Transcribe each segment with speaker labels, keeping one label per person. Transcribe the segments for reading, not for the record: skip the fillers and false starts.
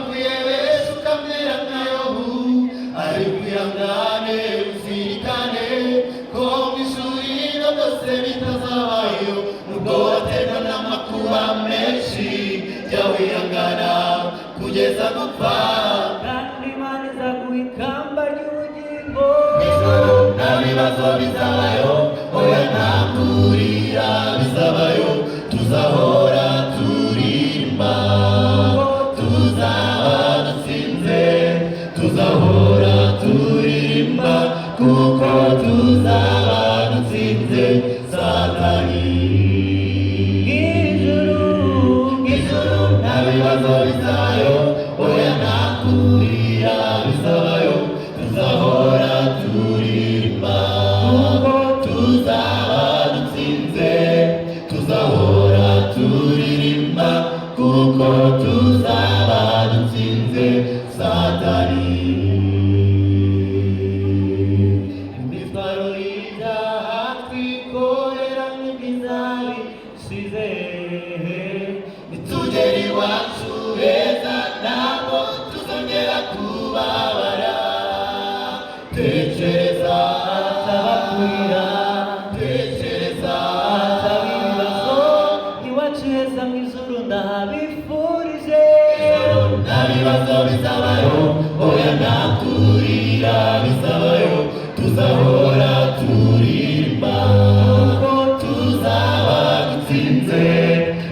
Speaker 1: wavuye wese ukamera nka Yobu, ariko ihangane uzirikane ko mu ishuri byose bitazabayo. Nubwo waterwa n'amakuba menshi, jya wihangana kugeza gupfa,
Speaker 2: kandi Imana izaguha ikamba ry'ubugingo.
Speaker 1: ijoro nta bibazo bizabayo, oya nta kurira bizabayo. Tuzahora turirimba, tuzaba dutsinze, tuzahora turirimba, kuko tuzaba dutsinze Satani. Ijuru nta bibazo bizabayo, oya nta kurira bizabayo. Tuzahora turirimba, kuko tuzaba dutsinze, tuzahora turirimba, kuko tuzaba dutsinze Satani. Imitwaro y'ibyaha twikorera ntibizabisize, nitugera iwacu heza ntabwo tuzongera kubabara. Tekereza
Speaker 2: Atabakurira,
Speaker 1: tekereza
Speaker 2: atabibazo, iwacu heza mu ijuru ndahabifurije.
Speaker 1: nta bibazo bizabayo, oya nta kurira bizabayo. Tuzahora turirimba, kuko tuzaba dutsinze,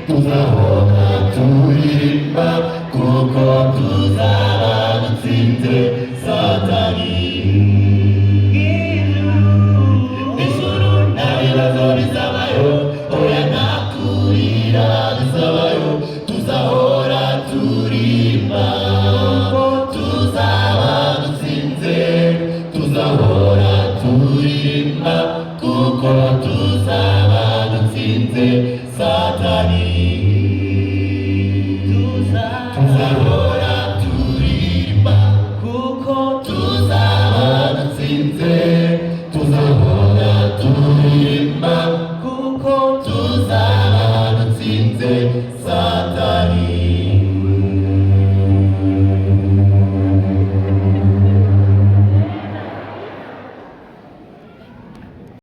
Speaker 1: tuzahora turirimba, kuko tuzaba dutsinze Satani. Ijuru nta bibazo bizabayo, oya nta kurira bizabayo. Tuzahora turirimba, kuko tuzaba dutsinze, tuzahora turirimba, kuko tuzaba dutsinze Satani. Tuzahora turirimba,
Speaker 2: kuko
Speaker 1: tuzaba dutsinze, tuzahora turirimba,
Speaker 2: kuko
Speaker 1: tuzaba dutsinze